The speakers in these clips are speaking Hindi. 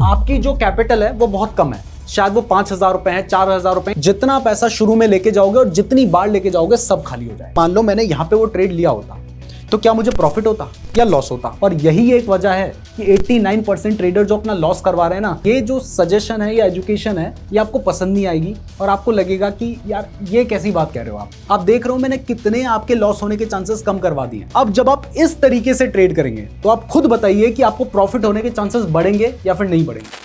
आपकी जो कैपिटल है वो बहुत कम है, शायद वो 5,000 रुपए है, 4,000 रुपए, जितना पैसा शुरू में लेके जाओगे और जितनी बार लेके जाओगे सब खाली हो जाए। मान लो मैंने यहाँ पे वो ट्रेड लिया होता तो क्या मुझे प्रॉफिट होता या लॉस होता? और यही एक वजह है कि 89% ट्रेडर जो अपना लॉस करवा रहे हैं ना, ये जो सजेशन है या एजुकेशन है ये आपको पसंद नहीं आएगी और आपको लगेगा कि यार ये कैसी बात कह रहे हो आप देख रहे हो मैंने कितने आपके लॉस होने के चांसेस कम करवा दिए। अब जब आप इस तरीके से ट्रेड करेंगे तो आप खुद बताइए कि आपको प्रॉफिट होने के चांसेस बढ़ेंगे या फिर नहीं बढ़ेंगे।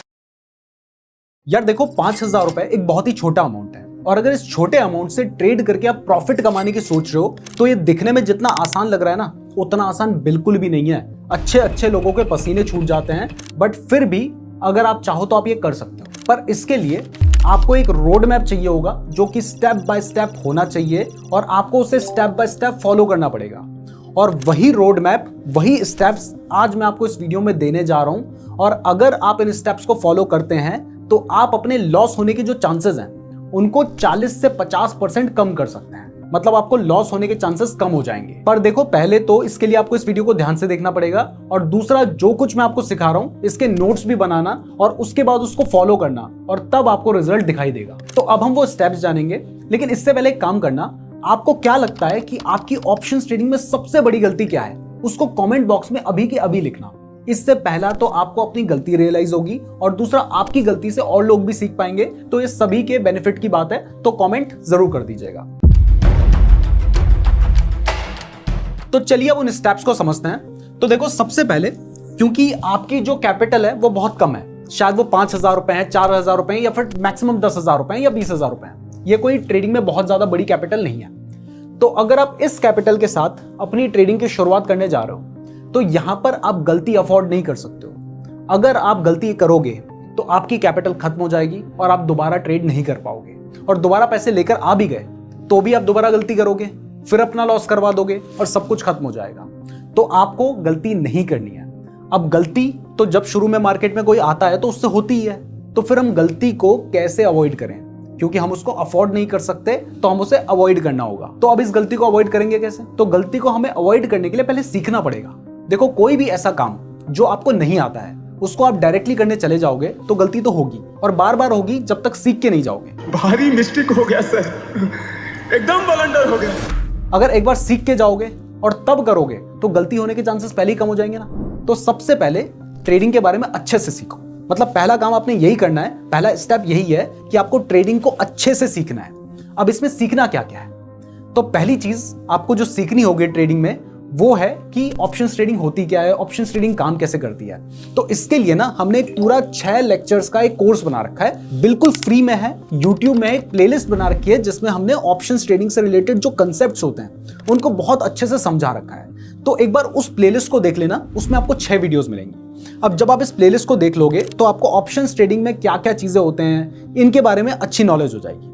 यार देखो 5,000 रुपए एक बहुत ही छोटा अमाउंट है और अगर इस छोटे अमाउंट से ट्रेड करके आप प्रॉफिट कमाने की सोच रहे हो तो ये दिखने में जितना आसान लग रहा है ना, उतना आसान बिल्कुल भी नहीं है। अच्छे लोगों के पसीने छूट जाते हैं, बट फिर भी अगर आप चाहो तो आप ये कर सकते हो। पर इसके लिए आपको एक रोड मैप चाहिए होगा जो कि स्टेप बाय स्टेप होना चाहिए और आपको उसे स्टेप बाय स्टेप फॉलो करना पड़ेगा। और वही रोड मैप, वही स्टेप्स आज मैं आपको इस वीडियो में देने जा रहा हूं। और अगर आप इन स्टेप्स को फॉलो करते हैं तो आप अपने लॉस होने के जो चांसेस हैं उनको 40 से 50% कम कर सकते हैं। मतलब आपको लॉस होने के चांसेस कम हो जाएंगे। पर देखो पहले तो इसके लिए आपको इस वीडियो को ध्यान से देखना पड़ेगा और दूसरा जो कुछ मैं आपको सिखा रहा हूं इसके नोट्स भी बनाना और उसके बाद उसको फॉलो करना और तब आपको रिजल्ट दिखाई देगा। तो अब हम वो स्टेप्स जानेंगे, लेकिन इससे पहले एक काम करना, आपको क्या लगता है कि आपकी ऑप्शन ट्रेडिंग में सबसे बड़ी गलती क्या है? उसको कॉमेंट बॉक्स में अभी के अभी लिखना। इससे पहला तो आपको अपनी गलती रियलाइज होगी और दूसरा आपकी गलती से और लोग भी सीख पाएंगे, तो ये सभी के बेनिफिट की बात है। तो कमेंट जरूर कर दीजिएगा। तो चलिए अब उन स्टेप्स को समझते हैं। तो देखो सबसे पहले, क्योंकि आपकी जो कैपिटल है वो बहुत कम है, शायद वो 5,000 रुपए है, 4,000 रुपए या फिर मैक्सिमम 10,000 रुपए या 20,000 रुपए है, ये कोई ट्रेडिंग में बहुत ज्यादा बड़ी कैपिटल नहीं है। तो अगर आप इस कैपिटल के साथ अपनी ट्रेडिंग की शुरुआत करने जा रहे हो तो यहां पर आप गलती अफोर्ड नहीं कर सकते हो। अगर आप गलती करोगे तो आपकी कैपिटल खत्म हो जाएगी और आप दोबारा ट्रेड नहीं कर पाओगे, और दोबारा पैसे लेकर आ भी गए तो भी आप दोबारा गलती करोगे, फिर अपना लॉस करवा दोगे और सब कुछ खत्म हो जाएगा। तो आपको गलती नहीं करनी है। अब गलती तो जब शुरू में मार्केट में कोई आता है तो उससे होती ही है, तो फिर हम गलती को कैसे अवॉइड करें? क्योंकि हम उसको अफोर्ड नहीं कर सकते तो हम उसे अवॉइड करना होगा। तो अब इस गलती को अवॉइड करेंगे कैसे? तो गलती को हमें अवॉइड करने के लिए पहले सीखना पड़ेगा। देखो कोई भी ऐसा काम जो आपको नहीं आता है उसको आप डायरेक्टली करने चले जाओगे तो गलती तो होगी और बार बार होगी जब तक सीख के नहीं जाओगे। भारी मिस्टेक हो गया सर, एकदम ब्लंडर हो गया। अगर एक बार सीख के जाओगे और तब करोगे तो गलती होने के चांसेस पहले ही कम हो जाएंगे ना। तो सबसे पहले ट्रेडिंग के बारे में अच्छे से सीखो। मतलब पहला काम आपने यही करना है, पहला स्टेप यही है कि आपको ट्रेडिंग को अच्छे से सीखना है। अब इसमें सीखना क्या क्या है? तो पहली चीज आपको जो सीखनी होगी ट्रेडिंग में वो है कि ऑप्शंस ट्रेडिंग होती क्या है, ऑप्शंस ट्रेडिंग काम कैसे करती है। तो इसके लिए ना हमने एक पूरा 6 लेक्चर्स का एक कोर्स बना रखा है, बिल्कुल फ्री में है। यूट्यूब में एक प्लेलिस्ट बना रखी है जिसमें हमने ऑप्शंस ट्रेडिंग से रिलेटेड जो कंसेप्ट्स होते हैं उनको बहुत अच्छे से समझा रखा है। तो एक बार उस प्लेलिस्ट को देख लेना, उसमें आपको 6 वीडियोस मिलेंगी। अब जब आप इस प्लेलिस्ट को देख लोगे तो आपको ऑप्शंस ट्रेडिंग में क्या क्या चीजें होते हैं इनके बारे में अच्छी नॉलेज हो जाएगी।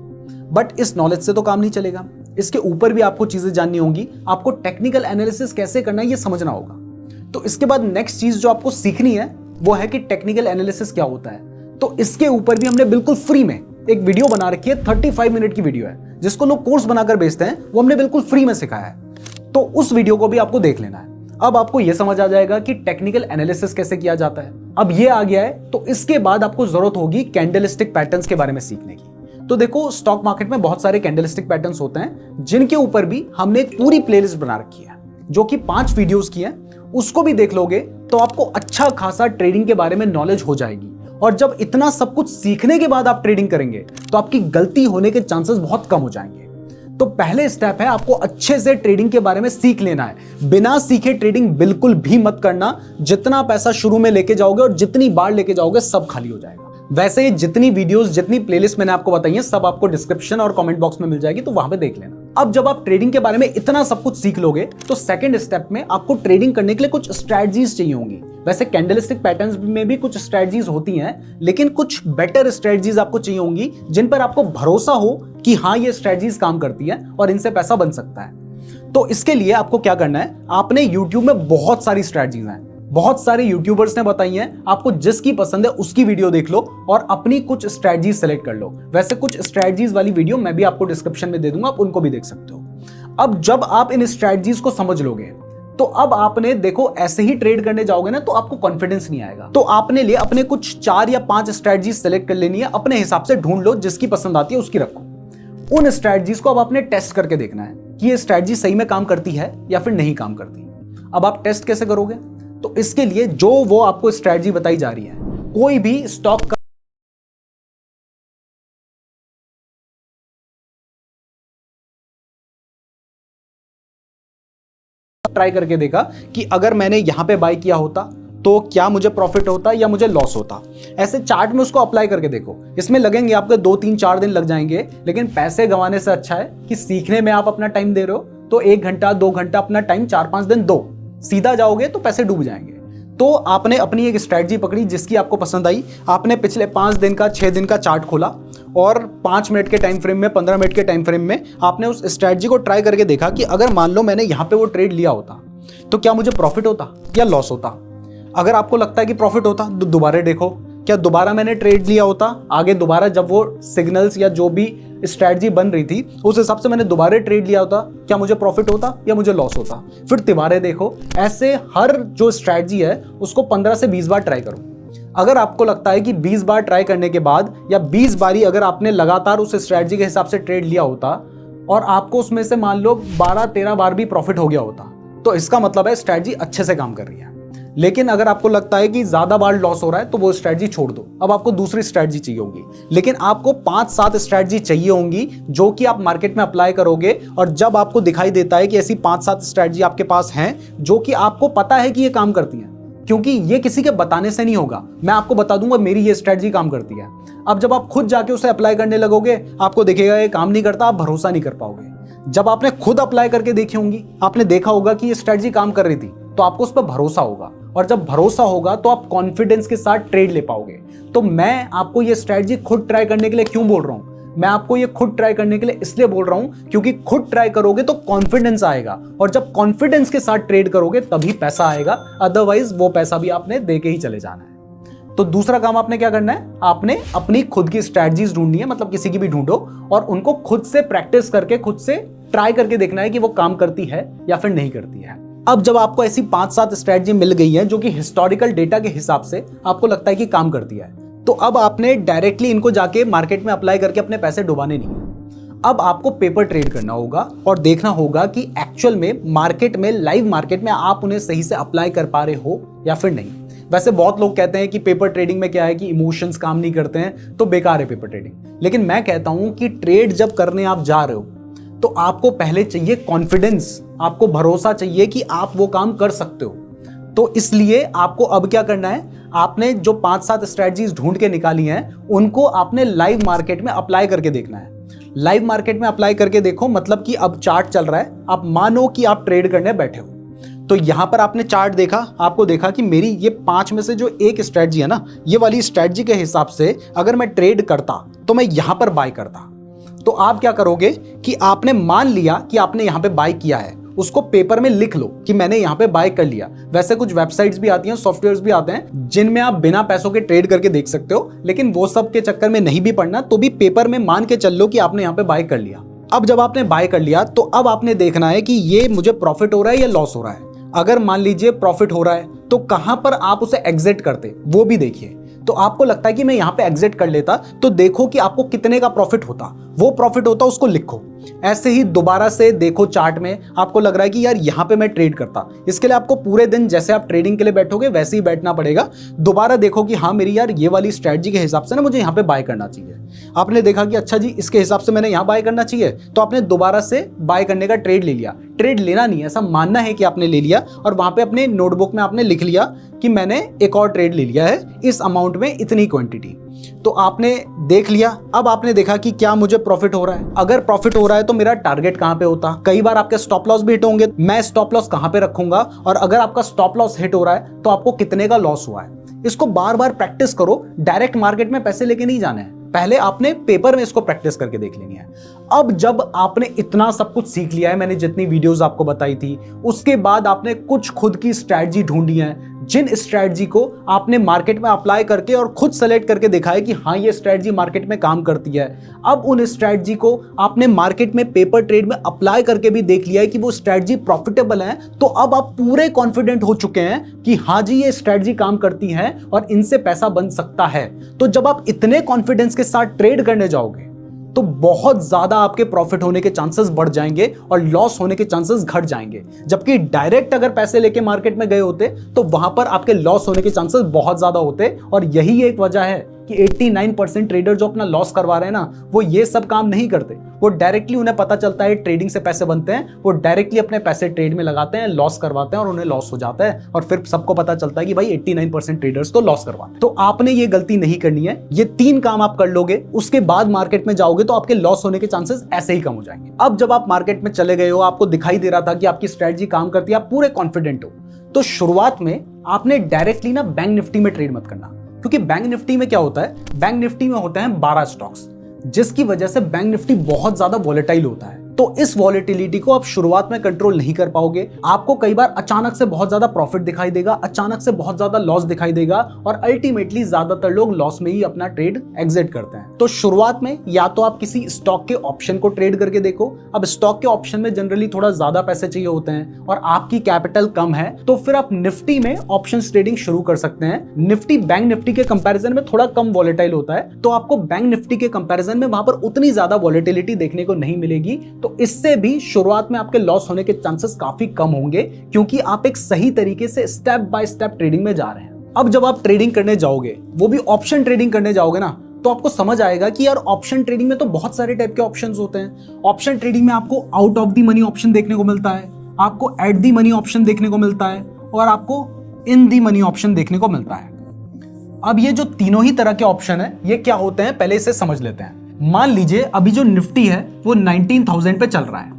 बट इस नॉलेज से तो काम नहीं चलेगा, इसके ऊपर भी आपको चीजें जाननी होंगी। आपको टेक्निकल एनालिसिस कैसे करना है ये समझना होगा। तो इसके बाद नेक्स्ट चीज जो आपको सीखनी है वो है कि टेक्निकल एनालिसिस क्या होता है। तो इसके ऊपर भी हमने बिल्कुल फ्री में एक वीडियो बना रखी है, 35 मिनट की वीडियो है, जिसको लोग कोर्स बनाकर बेचते हैं, वो हमने बिल्कुल फ्री में सिखाया है। तो उस वीडियो को भी आपको देख लेना है। अब आपको यह समझ आ जाएगा कि टेक्निकल एनालिसिस कैसे किया जाता है। अब ये आ गया है तो इसके बाद आपको जरूरत होगी कैंडलस्टिक पैटर्न्स के बारे में सीखने की। तो देखो स्टॉक मार्केट में बहुत सारे कैंडलस्टिक पैटर्न्स होते हैं जिनके ऊपर भी हमने एक पूरी प्लेलिस्ट बना रखी है जो कि 5 वीडियोस की है। उसको भी देख लोगे तो आपको अच्छा खासा ट्रेडिंग के बारे में नॉलेज हो जाएगी। और जब इतना सब कुछ सीखने के बाद आप ट्रेडिंग करेंगे तो आपकी गलती होने के चांसेस बहुत कम हो जाएंगे। तो पहले स्टेप है आपको अच्छे से ट्रेडिंग के बारे में सीख लेना है। बिना सीखे ट्रेडिंग बिल्कुल भी मत करना। जितना पैसा शुरू में लेके जाओगे और जितनी बार लेके जाओगे सब खाली हो जाएगा। वैसे ये जितनी वीडियोस, जितनी प्लेलिस्ट मैंने आपको बताई है सब आपको डिस्क्रिप्शन और कमेंट बॉक्स में मिल जाएगी, तो वहां पे देख लेना। अब जब आप ट्रेडिंग के बारे में इतना सब कुछ सीख लोगे तो सेकंड स्टेप में आपको ट्रेडिंग करने के लिए कुछ स्ट्रेटजीज चाहिए होंगी। वैसे कैंडलस्टिक पैटर्न्स में भी कुछ स्ट्रेटजीज होती हैं, लेकिन कुछ बेटर स्ट्रेटजीज आपको चाहिए होंगी जिन पर आपको भरोसा हो कि हाँ ये स्ट्रेटजीज काम करती है और इनसे पैसा बन सकता है। तो इसके लिए आपको क्या करना है, आपने यूट्यूब में बहुत सारी स्ट्रेटजीज हैं, बहुत सारे यूट्यूबर्स ने बताई हैं, आपको जिसकी पसंद है उसकी वीडियो देख लो और अपनी कुछ स्ट्रेटजीज सेलेक्ट कर लो। वैसे कुछ स्ट्रेटजीज वाली वीडियो मैं भी आपको डिस्क्रिप्शन में दे दूंगा, आप उनको भी देख सकते हो। अब जब आप इन स्ट्रेटजीज को समझ लोगे तो अब आपने देखो ऐसे ही ट्रेड करने जाओगे ना तो आपको कॉन्फिडेंस नहीं आएगा। तो आपने लिए अपने कुछ 4 या 5 स्ट्रेटजी सेलेक्ट कर लेनी है, अपने हिसाब से ढूंढ लो, जिसकी पसंद आती है उसकी रखो। उन स्ट्रेटजीज को अब आपने टेस्ट करके देखना है कि ये स्ट्रेटजी सही में काम करती है या फिर नहीं काम करती। अब आप टेस्ट कैसे करोगे? तो इसके लिए जो वो आपको स्ट्रेटजी बताई जा रही है, कोई भी स्टॉक का ट्राई करके देखा कि अगर मैंने यहां पे बाय किया होता तो क्या मुझे प्रॉफिट होता या मुझे लॉस होता। ऐसे चार्ट में उसको अप्लाई करके देखो। इसमें लगेंगे आपके 2 3 4 दिन लग जाएंगे, लेकिन पैसे गंवाने से अच्छा है कि सीखने में आप अपना टाइम दे रहे हो तो 1 घंटा 2 घंटा अपना टाइम 4-5 दिन दो। सीधा जाओगे तो पैसे डूब जाएंगे। तो आपने अपनी एक स्ट्रैटेजी पकड़ी जिसकी आपको पसंद आई, आपने पिछले 5 दिन का 6 दिन का चार्ट खोला और 5 मिनट के टाइम फ्रेम में 15 मिनट के टाइम फ्रेम में आपने उस स्ट्रैटेजी को ट्राई करके देखा कि अगर मान लो मैंने यहाँ पे वो ट्रेड लिया होता तो क्या मुझे प्रॉफिट होता या लॉस होता। अगर आपको लगता है कि प्रॉफिट होता तो दोबारा देखो, क्या दोबारा मैंने ट्रेड लिया होता, आगे दोबारा जब वो सिग्नल्स या जो भी स्ट्रैटेजी बन रही थी उस हिसाब से मैंने दोबारा ट्रेड लिया होता, क्या मुझे प्रॉफिट होता या मुझे लॉस होता। फिर तिबारे देखो। ऐसे हर जो स्ट्रैटेजी है उसको 15 से 20 बार ट्राई करो। अगर आपको लगता है कि 20 बार ट्राई करने के बाद या 20 बारी अगर आपने लगातार उस स्ट्रैटेजी के हिसाब से ट्रेड लिया होता और आपको उसमें से मान लो 12-13 बार भी प्रॉफिट हो गया होता, तो इसका मतलब है स्ट्रैटेजी अच्छे से काम कर रही है। लेकिन अगर आपको लगता है कि ज्यादा बार लॉस हो रहा है तो वो स्ट्रैटेजी छोड़ दो, अब आपको दूसरी स्ट्रैटेजी चाहिए होगी। लेकिन आपको 5-7 स्ट्रैटेजी चाहिए होंगी जो कि आप मार्केट में अप्लाई करोगे, और जब आपको दिखाई देता है कि ऐसी 5-7 स्ट्रैटेजी आपके पास हैं जो कि आपको पता है कि ये काम करती हैं, क्योंकि ये किसी के बताने से नहीं होगा, मैं आपको बता दूंगा मेरी ये स्ट्रैटेजी काम करती है। अब जब आप खुद जाके उसे अप्लाई करने लगोगे आपको दिखेगा ये काम नहीं करता, आप भरोसा नहीं कर पाओगे। जब आपने खुद अप्लाई करके देखी होंगी, आपने देखा होगा कि ये स्ट्रैटेजी काम कर रही थी, तो आपको उस पर भरोसा होगा, और जब भरोसा होगा तो आप कॉन्फिडेंस के साथ ट्रेड ले पाओगे। तो मैं आपको ये स्ट्रैटेजी खुद ट्राई करने के लिए क्यों बोल रहा हूं? मैं आपको ये खुद ट्राई करने के लिए इसलिए बोल रहा हूं क्योंकि खुद ट्राई करोगे तो कॉन्फिडेंस आएगा, और जब कॉन्फिडेंस के साथ ट्रेड करोगे तभी पैसा आएगा, अदरवाइज वो पैसा भी आपने दे के ही चले जाना है। तो दूसरा काम आपने क्या करना है, आपने अपनी खुद की स्ट्रैटेजीज ढूंढनी है, मतलब किसी की भी ढूंढो और उनको खुद से प्रैक्टिस करके खुद से ट्राई करके देखना है कि वो काम करती है या फिर नहीं करती है। अब जब आपको ऐसी 5-7 स्ट्रैटेजी मिल गई है जो कि हिस्टोरिकल डेटा के हिसाब से आपको लगता है कि काम करती है, तो अब आपने डायरेक्टली इनको जाके मार्केट में अप्लाई करके अपने पैसे डुबाने नहीं। अब आपको पेपर ट्रेड करना होगा और देखना होगा कि एक्चुअल में मार्केट में, लाइव मार्केट में आप उन्हें सही से अप्लाई कर पा रहे हो या फिर नहीं। वैसे बहुत लोग कहते हैं कि पेपर ट्रेडिंग में क्या है कि इमोशंस काम नहीं करते हैं तो बेकार है पेपर ट्रेडिंग, लेकिन मैं कहता हूं कि ट्रेड जब करने आप जा रहे हो तो आपको पहले चाहिए कॉन्फिडेंस, आपको भरोसा चाहिए कि आप वो काम कर सकते हो। तो इसलिए आपको अब क्या करना है, आपने जो 5-7 स्ट्रैटेजीज ढूंढ के निकाली हैं उनको आपने लाइव मार्केट में अप्लाई करके देखना है। लाइव मार्केट में अप्लाई करके देखो, मतलब कि अब चार्ट चल रहा है, आप मानो कि आप ट्रेड करने बैठे हो, तो यहां पर आपने चार्ट देखा, आपको देखा कि मेरी ये 5 में से जो एक स्ट्रैटेजी है ना, ये वाली स्ट्रैटेजी के हिसाब से अगर मैं ट्रेड करता तो मैं यहां पर बाय करता। तो आप क्या करोगे कि आपने मान लिया कि आपने यहां पे बाय किया है, उसको पेपर में लिख लो कि मैंने यहां पे बाय कर लिया। वैसे कुछ वेबसाइट्स भी आती हैं, सॉफ्टवेयर्स भी आते हैं जिनमें आप बिना पैसों के ट्रेड करके देख सकते हो, लेकिन वो सब के चक्कर में नहीं भी पड़ना, तो भी पेपर में मान के चल लो कि आपने यहां पे बाय कर लिया। अब जब आपने बाय कर लिया तो अब आपने देखना है कि ये मुझे प्रॉफिट हो रहा है या लॉस हो रहा है। अगर मान लीजिए प्रॉफिट हो रहा है तो कहां पर आप उसे एग्जिट करते वो भी देखिए। तो आपको लगता है कि मैं यहां पे एग्जिट कर लेता, तो देखो कि आपको कितने का प्रॉफिट होता, वो प्रॉफिट होता उसको लिखो। ऐसे ही दोबारा से देखो चार्ट में, आपको लग रहा है कि यार यहां पे मैं ट्रेड करता, इसके लिए आपको पूरे दिन जैसे आप ट्रेडिंग के लिए बैठोगे वैसे ही बैठना पड़ेगा। दोबारा देखो कि हाँ मेरी यार ये वाली स्ट्रैटेजी के हिसाब से ना मुझे यहां पे बाय करना चाहिए। आपने देखा कि अच्छा जी इसके हिसाब से मैंने यहां बाय करना चाहिए, तो आपने दोबारा से बाय करने का ट्रेड ले लिया। ट्रेड लेना नहीं, ऐसा मानना है कि आपने ले लिया और वहां पे अपने नोटबुक में आपने लिख लिया कि मैंने एक और ट्रेड ले लिया है इस अमाउंट में इतनी क्वांटिटी। तो आपने देख लिया, अब आपने देखा कि क्या मुझे प्रॉफिट हो रहा है। अगर प्रॉफिट हो रहा है तो मेरा टारगेट कहां पे होता, कई बार आपके स्टॉप लॉस भी हिट होंगे, मैं स्टॉप लॉस कहां पे रखूंगा, और अगर आपका स्टॉप लॉस हिट हो रहा है तो आपको कितने का लॉस हुआ है। इसको बार बार प्रैक्टिस करो, डायरेक्ट मार्केट में पैसे लेके नहीं जाना है। पहले आपने पेपर में इसको प्रैक्टिस करके देख लेनी है। अब जब आपने इतना सब कुछ सीख लिया है, मैंने जितनी वीडियोस आपको बताई थी, उसके बाद आपने कुछ खुद की स्ट्रैटेजी ढूंढी है, जिन स्ट्रैटेजी को आपने मार्केट में अप्लाई करके और खुद सेलेक्ट करके देखा है कि हाँ ये स्ट्रैटेजी मार्केट में काम करती है। अब उन स्ट्रैटेजी को आपने मार्केट में पेपर ट्रेड में अप्लाई करके भी देख लिया है कि वो स्ट्रैटेजी प्रॉफिटेबल है, तो अब आप पूरे कॉन्फिडेंट हो चुके हैं कि हाँ जी ये स्ट्रैटेजी काम करती है और इनसे पैसा बन सकता है। तो जब आप इतने कॉन्फिडेंस के साथ ट्रेड करने जाओगे तो बहुत ज्यादा आपके प्रॉफिट होने के चांसेस बढ़ जाएंगे और लॉस होने के चांसेस घट जाएंगे। जबकि डायरेक्ट अगर पैसे लेके मार्केट में गए होते तो वहां पर आपके लॉस होने के चांसेस बहुत ज्यादा होते। और यही एक वजह है कि 89% ट्रेडर जो अपना लॉस करवा रहे हैं ना, वो ये सब काम नहीं करते। वो डायरेक्टली उन्हें पता चलता है ट्रेडिंग से पैसे बनते हैं, वो डायरेक्टली अपने पैसे ट्रेड में लगाते हैं, लॉस करवाते हैं और उन्हें लॉस हो जाता है। और फिर सबको पता चलता है कि भाई 89% ट्रेडर्स तो लॉस करवाते हैं। तो आपने ये गलती नहीं करनी है। ये 3 काम आप कर लोगे, उसके बाद मार्केट में जाओगे तो आपके लॉस होने के चांसेस ऐसे ही कम हो जाएंगे। अब जब आप मार्केट में चले गए हो, आपको दिखाई दे रहा था कि आपकी स्ट्रेटजी काम करती है, आप पूरे कॉन्फिडेंट हो, तो शुरुआत में आपने डायरेक्टली ना बैंक निफ्टी में ट्रेड मत करना। क्योंकि बैंक निफ्टी में क्या होता है, बैंक निफ्टी में होते हैं 12 स्टॉक्स, जिसकी वजह से बैंक निफ्टी बहुत ज्यादा वॉलेटाइल होता है। तो इस वॉलेटिलिटी को आप शुरुआत में कंट्रोल नहीं कर पाओगे। आपको कई बार अचानक से बहुत ज्यादा प्रॉफिट दिखाई देगा, अचानक से बहुत ज्यादा लॉस दिखाई देगा और अल्टीमेटली ज्यादातर लोग लॉस में ही अपना ट्रेड एग्जिट करते हैं। तो शुरुआत में या तो आप किसी स्टॉक के ऑप्शन को ट्रेड करके देखो। अब स्टॉक के ऑप्शन में जनरली थोड़ा ज्यादा पैसे चाहिए होते हैं और आपकी कैपिटल कम है, तो फिर आप निफ्टी में ऑप्शन ट्रेडिंग शुरू कर सकते हैं। निफ्टी बैंक निफ्टी के कंपैरिजन में थोड़ा कम वॉलेटाइल होता है, तो आपको बैंक निफ्टी के कंपैरिजन में वहां पर उतनी ज्यादा वॉलेटिलिटी देखने को नहीं मिलेगी। तो इससे भी शुरुआत में आपके लॉस होने के चांसेस काफी कम होंगे, क्योंकि आप एक सही तरीके से स्टेप बाय स्टेप ट्रेडिंग में जा रहे हैं। अब जब आप ट्रेडिंग करने जाओगे, वो भी ऑप्शन ट्रेडिंग करने जाओगे ना, तो आपको समझ आएगा कि यार ऑप्शन ट्रेडिंग में तो बहुत सारे टाइप के ऑप्शंस होते हैं। ऑप्शन ट्रेडिंग में आपको out of the money option देखने को मिलता है, आपको एट द मनी ऑप्शन देखने को मिलता है और आपको इन द मनी ऑप्शन देखने को मिलता है। अब ये जो तीनों ही तरह के ऑप्शन है, ये क्या होते हैं पहले इसे समझ लेते हैं। मान लीजिए अभी जो निफ्टी है वो 19,000 पे चल रहा है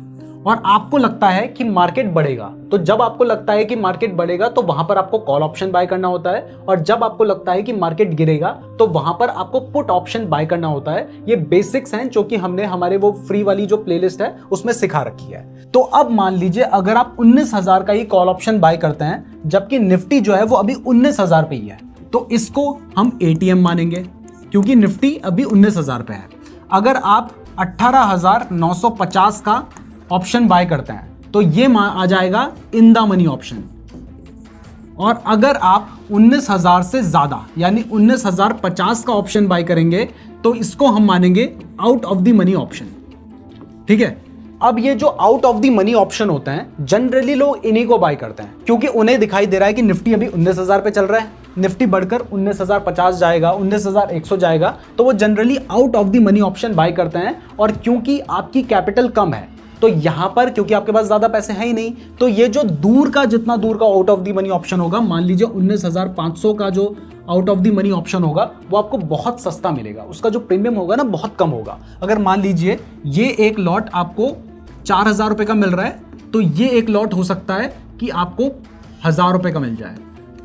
और आपको लगता है कि मार्केट बढ़ेगा। तो जब आपको लगता है कि मार्केट बढ़ेगा तो वहां पर आपको कॉल ऑप्शन बाय करना होता है, और जब आपको लगता है कि मार्केट गिरेगा तो वहां पर आपको पुट ऑप्शन बाय करना होता है। ये बेसिक्स हैं जो कि हमने हमारे वो फ्री वाली जो प्लेलिस्ट है उसमें सिखा रखी है। तो अब मान लीजिए अगर आप 19,000 का ही कॉल ऑप्शन बाय करते हैं, जबकि निफ्टी जो है वो अभी 19,000 पे ही है, तो इसको हम एटीएम मानेंगे क्योंकि निफ्टी अभी 19,000 पे है। अगर आप 18,950 का ऑप्शन बाय करते हैं तो ये आ जाएगा इन द मनी ऑप्शन। और अगर आप 19,000 से ज्यादा यानी 19,050 का ऑप्शन बाय करेंगे तो इसको हम मानेंगे out of the money option. ठीक है। अब ये जो out of the money option होते हैं, जनरली लोग इन्हीं को बाय करते हैं क्योंकि उन्हें दिखाई दे रहा है कि निफ्टी अभी 19,000 पे चल रहा है, निफ्टी बढ़कर 19,050 जाएगा, 19,100 जाएगा, तो वो generally out of the money option buy करते हैं। और क्योंकि आपकी कैपिटल कम है तो यहां पर क्योंकि आपके पास ज्यादा पैसे हैं ही नहीं, तो ये जो दूर का जितना दूर का out of the money option होगा, मान लीजिए 19,500 का जो out of the money option होगा वो आपको बहुत सस्ता मिलेगा, उसका जो प्रीमियम होगा ना बहुत कम होगा। अगर मान लीजिए ये एक लॉट आपको 4,000 रुपए का मिल रहा है तो ये एक लॉट हो सकता है कि आपको 1,000 रुपए का मिल जाए।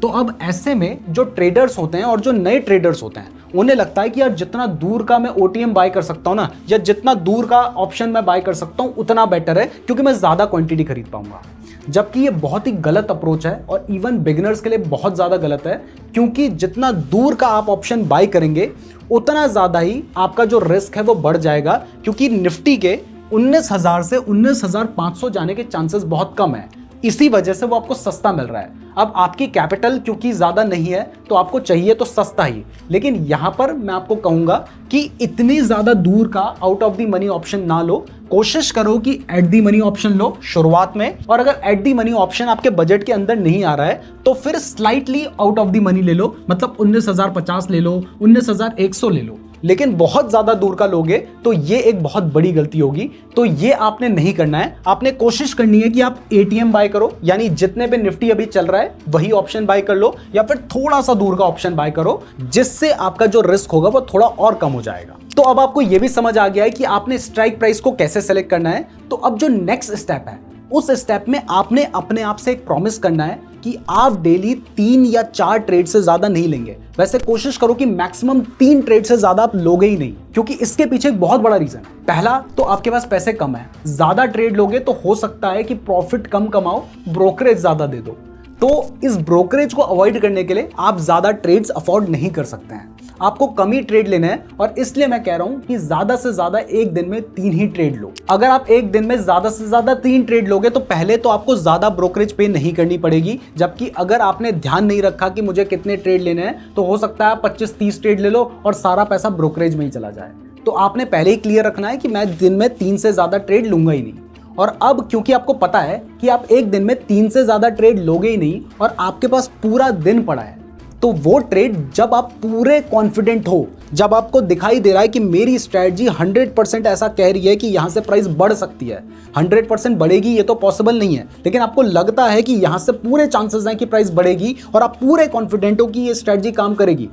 तो अब ऐसे में जो ट्रेडर्स होते हैं और जो नए ट्रेडर्स होते हैं उन्हें लगता है कि यार जितना दूर का मैं ओटीएम बाय कर सकता हूं ना, या जितना दूर का ऑप्शन मैं बाय कर सकता हूं उतना बेटर है क्योंकि मैं ज्यादा क्वांटिटी खरीद पाऊंगा। जबकि ये बहुत ही गलत अप्रोच है और इवन बिगिनर्स के लिए बहुत ज्यादा गलत है, क्योंकि जितना दूर का आप ऑप्शन बाय करेंगे उतना ज्यादा ही आपका जो रिस्क है वो बढ़ जाएगा, क्योंकि निफ्टी के 19,000 से 19,500 जाने के चांसेस बहुत कम है। इसी वजह से वो आपको सस्ता मिल रहा है। अब आपकी कैपिटल क्योंकि ज्यादा नहीं है तो आपको चाहिए तो सस्ता ही, लेकिन यहां पर मैं आपको कहूंगा कि इतनी ज्यादा दूर का out of the money option ना लो, कोशिश करो कि एट द मनी ऑप्शन लो शुरुआत में। और अगर एट द मनी ऑप्शन आपके बजट के अंदर नहीं आ रहा है तो फिर slightly out of the money ले लो, मतलब 19,050 ले लो, 19,100 ले लो। लेकिन बहुत ज्यादा दूर का लोगे तो ये एक बहुत बड़ी गलती होगी, तो ये आपने नहीं करना है। आपने कोशिश करनी है कि आप एटीएम बाय करो, यानी जितने पे निफ्टी अभी चल रहा है वही ऑप्शन बाय कर लो, या फिर थोड़ा सा दूर का ऑप्शन बाय करो, जिससे आपका जो रिस्क होगा वो थोड़ा और कम हो जाएगा। तो अब आपको ये भी समझ आ गया है कि आपने स्ट्राइक प्राइस को कैसे सेलेक्ट करना है। तो अब जो नेक्स्ट स्टेप है उस स्टेप में आपने अपने आप से एक प्रॉमिस करना है कि आप डेली 3 या 4 ट्रेड से ज्यादा नहीं लेंगे। वैसे कोशिश करो कि मैक्सिमम 3 ट्रेड से ज्यादा आप लोगे ही नहीं, क्योंकि इसके पीछे एक बहुत बड़ा रीजन है। पहला तो आपके पास पैसे कम है, ज्यादा ट्रेड लोगे तो हो सकता है कि प्रॉफिट कम कमाओ, ब्रोकरेज ज्यादा दे दो। तो इस ब्रोकरेज को अवॉइड करने के लिए आप ज्यादा ट्रेड्स अफोर्ड नहीं कर सकते हैं, आपको कम ही ट्रेड लेना है। और इसलिए मैं कह रहा हूं कि ज्यादा से ज्यादा एक दिन में 3 ही ट्रेड लो। अगर आप एक दिन में ज्यादा से ज्यादा 3 ट्रेड लोगे तो पहले तो आपको ज्यादा ब्रोकरेज पे नहीं करनी पड़ेगी, जबकि अगर आपने ध्यान नहीं रखा कि मुझे कितने ट्रेड लेने हैं तो हो सकता है 25-30 ट्रेड ले लो और सारा पैसा ब्रोकरेज में ही चला जाए। तो आपने पहले ही क्लियर रखना है कि मैं दिन में 3 से ज्यादा ट्रेड लूंगा ही नहीं। और अब क्योंकि आपको पता है कि आप एक दिन में 3 से ज्यादा ट्रेड लोगे ही नहीं और आपके पास पूरा दिन पड़ा है, तो वो ट्रेड जब आप पूरे कॉन्फिडेंट हो, जब आपको दिखाई दे रहा है कि मेरी स्ट्रेटजी 100% ऐसा कह रही है कि यहां से प्राइस बढ़ सकती है, 100% बढ़ेगी ये तो पॉसिबल नहीं है, लेकिन आपको लगता है कि यहां से पूरे चांसेस हैं कि प्राइस बढ़ेगी और आप पूरे कॉन्फिडेंट हो कि ये स्ट्रेटजी काम करेगी,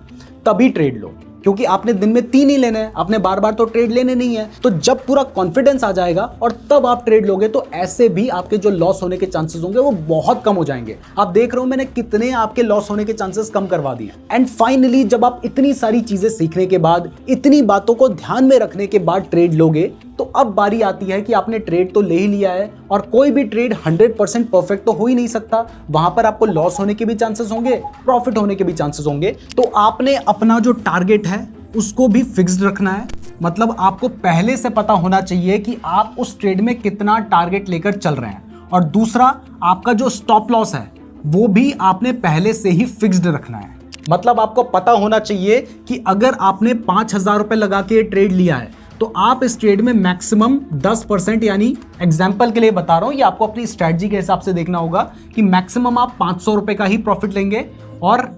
तभी ट्रेड लो। क्योंकि आपने दिन में 3 ही लेने हैं, आपने बार बार तो ट्रेड लेने नहीं है। तो जब पूरा कॉन्फिडेंस आ जाएगा और तब आप ट्रेड लोगे तो ऐसे भी आपके जो लॉस होने के चांसेस होंगे वो बहुत कम हो जाएंगे। आप देख रहे हो मैंने कितने आपके लॉस होने के चांसेस कम करवा दिए। एंड फाइनली जब आप इतनी सारी चीजें सीखने के बाद, इतनी बातों को ध्यान में रखने के बाद ट्रेड लोगे, तो अब बारी आती है कि आपने ट्रेड तो ले ही लिया है और कोई भी ट्रेड 100% परफेक्ट तो हो ही नहीं सकता। वहां पर आपको लॉस होने के भी चांसेस होंगे, प्रॉफिट होने के भी चांसेस होंगे। तो आपने अपना जो टारगेट है उसको भी फिक्स्ड रखना है। मतलब आपको पहले से पता होना चाहिए कि आप उस ट्रेड में कितना टारगेट लेकर चल रहे हैं। और दूसरा, आपका जो स्टॉप लॉस है वो भी आपने पहले से ही फिक्स्ड रखना है। मतलब आपको पता होना चाहिए कि अगर आपने 5,000 रुपए लगा के ट्रेड लिया है तो आप इस ट्रेड में मैक्सिमम 10%, यानी एग्जाम्पल के लिए बता रहा हूं, ये आपको अपनी स्ट्रैटेजी के हिसाब से देखना होगा कि मैक्सिमम आप 500 रुपए का ही प्रॉफिट लेंगे और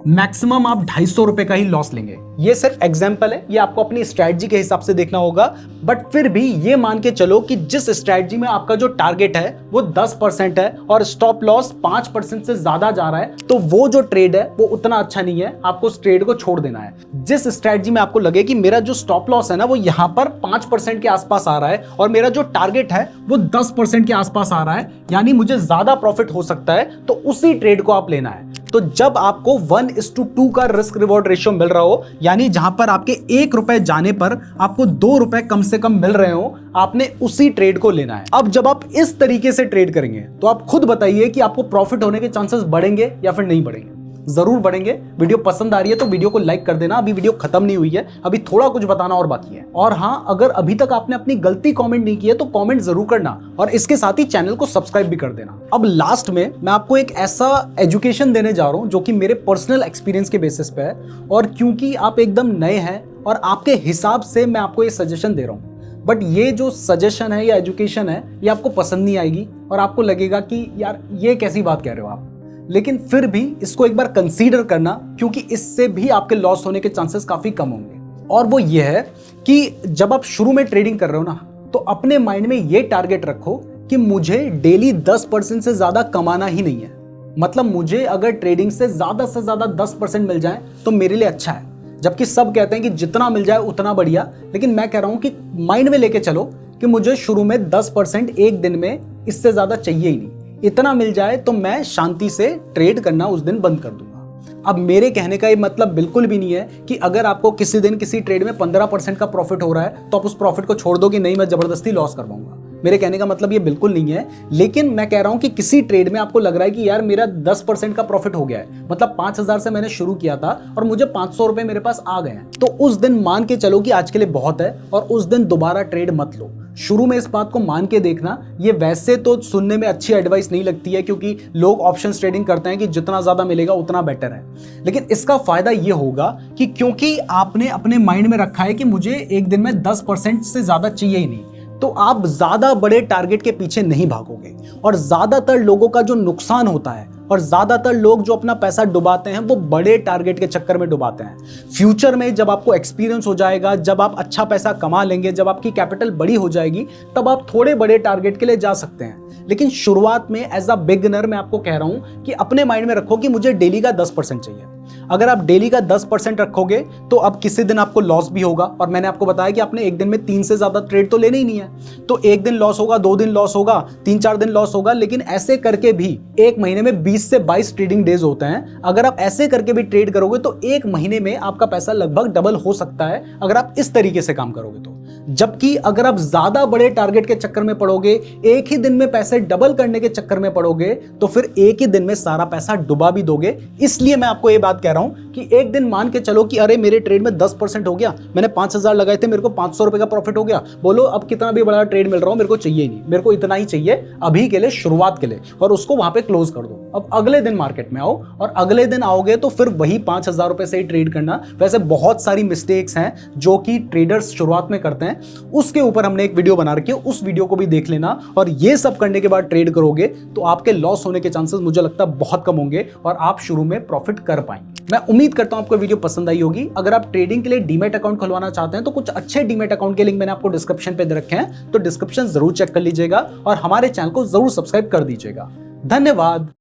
मैक्सिमम आप 250 रुपए का ही लॉस लेंगे। ये सिर्फ एग्जाम्पल है, ये आपको अपनी स्ट्रैटेजी के हिसाब से देखना होगा। बट फिर भी ये मान के चलो कि जिस स्ट्रैटेजी में आपका जो टारगेट है वो 10% है और स्टॉप लॉस 5% से ज्यादा जा रहा है, तो वो जो ट्रेड है वो उतना अच्छा नहीं है, आपको उस ट्रेड को छोड़ देना है। जिस स्ट्रैटेजी में आपको लगे कि मेरा जो स्टॉप लॉस है ना वो यहाँ पर 5% के आसपास आ रहा है और मेरा जो टारगेट है वो 10% के आसपास आ रहा है, यानी मुझे ज्यादा प्रॉफिट हो सकता है, तो उसी ट्रेड को आप लेना है। तो जब आपको 1:2 का रिस्क रिवॉर्ड रेशियो मिल रहा हो, यानी जहां पर आपके 1 रुपए जाने पर आपको 2 रुपए कम से कम मिल रहे हो, आपने उसी ट्रेड को लेना है। अब जब आप इस तरीके से ट्रेड करेंगे तो आप खुद बताइए कि आपको प्रॉफिट होने के चांसेस बढ़ेंगे या फिर नहीं बढ़ेंगे। जरूर बढ़ेंगे। वीडियो पसंद आ रही है तो वीडियो को लाइक कर देना। अभी वीडियो खत्म नहीं हुई है, अभी थोड़ा कुछ बताना और बाकी है। और हाँ, अगर अभी तक आपने अपनी गलती कमेंट नहीं की है तो कमेंट जरूर करना और इसके साथ ही चैनल को सब्सक्राइब भी कर देना। अब लास्ट में मैं आपको एक ऐसा एजुकेशन देने जा रहा हूं जो कि मेरे पर्सनल एक्सपीरियंस के बेसिस पे है, और क्योंकि आप एकदम नए हैं और आपके हिसाब से मैं आपको ये सजेशन दे रहा हूं। बट ये जो सजेशन है या एजुकेशन है ये आपको पसंद नहीं आएगी और आपको लगेगा कि यार ये कैसी बात कह रहे हो आप, लेकिन फिर भी इसको एक बार कंसीडर करना, क्योंकि इससे भी आपके लॉस होने के चांसेस काफी कम होंगे। और वो ये है कि जब आप शुरू में ट्रेडिंग कर रहे हो ना, तो अपने माइंड में ये टारगेट रखो कि मुझे डेली 10% से ज्यादा कमाना ही नहीं है। मतलब मुझे अगर ट्रेडिंग से ज्यादा 10% मिल जाए तो मेरे लिए अच्छा है, जबकि सब कहते हैं कि जितना मिल जाए उतना बढ़िया। लेकिन मैं कह रहा हूं कि माइंड में लेके चलो कि मुझे शुरू में 10% एक दिन में, इससे ज्यादा चाहिए ही नहीं। इतना मिल जाए तो मैं शांति से ट्रेड करना उस दिन बंद कर दूंगा। अब मेरे कहने का ये मतलब बिल्कुल भी नहीं है कि अगर आपको किसी दिन किसी ट्रेड में 15% का प्रॉफिट हो रहा है तो आप उस प्रॉफिट को छोड़ दो कि नहीं मैं जबरदस्ती लॉस करवाऊंगा। मेरे कहने का मतलब ये बिल्कुल नहीं है। लेकिन मैं कह रहा हूं कि किसी ट्रेड में आपको लग रहा है कि यार मेरा 10% का प्रॉफिट हो गया है, मतलब 5,000 से मैंने शुरू किया था और मुझे 500 रुपए मेरे पास आ गए हैं, तो उस दिन मान के चलो कि आज के लिए बहुत है और उस दिन दोबारा ट्रेड मत लो। शुरू में इस बात को मान के देखना। ये वैसे तो सुनने में अच्छी एडवाइस नहीं लगती है, क्योंकि लोग ऑप्शन ट्रेडिंग करते हैं कि जितना ज्यादा मिलेगा उतना बेटर है, लेकिन इसका फायदा ये होगा कि क्योंकि आपने अपने माइंड में रखा है कि मुझे एक दिन में 10% से ज्यादा चाहिए ही नहीं, तो आप ज्यादा बड़े टारगेट के पीछे नहीं भागोगे। और ज्यादातर लोगों का जो नुकसान होता है और ज्यादातर लोग जो अपना पैसा डुबाते हैं वो बड़े टारगेट के चक्कर में डुबाते हैं। फ्यूचर में जब आपको एक्सपीरियंस हो जाएगा, जब आप अच्छा पैसा कमा लेंगे, जब आपकी कैपिटल बड़ी हो जाएगी, तब आप थोड़े बड़े टारगेट के लिए जा सकते हैं। लेकिन शुरुआत में एज अ बिगिनर मैं आपको कह रहा हूं कि अपने माइंड में रखो कि मुझे डेली का 10% चाहिए। अगर आप डेली का 10% रखोगे तो अब किसी दिन आपको लॉस भी होगा, और मैंने आपको बताया कि आपने एक दिन में 3 से ज्यादा ट्रेड तो लेने ही नहीं है। तो एक दिन लॉस होगा, 2 दिन लॉस होगा, 3-4 दिन लॉस होगा, लेकिन ऐसे करके भी एक महीने में 20 से 22 ट्रेडिंग डेज होते हैं। अगर आप ऐसे करके भी ट्रेड करोगे तो एक महीने में आपका पैसा लगभग डबल हो सकता है अगर आप इस तरीके से काम करोगे तो। जबकि अगर आप ज्यादा बड़े टारगेट के चक्कर में पड़ोगे, एक ही दिन में पैसे डबल करने के चक्कर में पड़ोगे, तो फिर एक ही दिन में सारा पैसा डुबा भी दोगे। इसलिए मैं आपको यह बात कह रहा हूं कि एक दिन मान के चलो कि अरे मेरे ट्रेड में 10% हो गया, मैंने 5000 लगाए थे, मेरे को 500 रुपए का प्रॉफिट हो गया। बोलो अब कितना भी बड़ा ट्रेड मिल रहा हो मेरे को चाहिए ही नहीं, मेरे को इतना ही चाहिए अभी के लिए, शुरुआत के लिए, और उसको वहां पे क्लोज कर दो। अब अगले दिन मार्केट में आओ, और अगले दिन आओगे तो फिर वही 5000 रुपए से ही ट्रेड करना। वैसे बहुत सारी मिस्टेक्स हैं जो कि ट्रेडर्स शुरुआत में करते हैं, उसके ऊपर हमने एक वीडियो बना रखी है, उस वीडियो को भी देख लेना। और ये सब करने के बाद ट्रेड करोगे तो आपके लॉस होने के चांसेस मुझे लगता है बहुत कम होंगे, और आप शुरू में प्रॉफिट कर पाएंगे। मैं उम्मीद करता हूं आपको वीडियो पसंद आई होगी। अगर आप ट्रेडिंग के लिए डीमैट अकाउंट खुलवाना चाहते हैं तो कुछ अच्छे डीमैट अकाउंट के लिंक मैंने आपको डिस्क्रिप्शन पे दे रखे हैं, तो डिस्क्रिप्शन जरूर चेक कर लीजिएगा और हमारे चैनल को जरूर सब्सक्राइब कर दीजिएगा। धन्यवाद।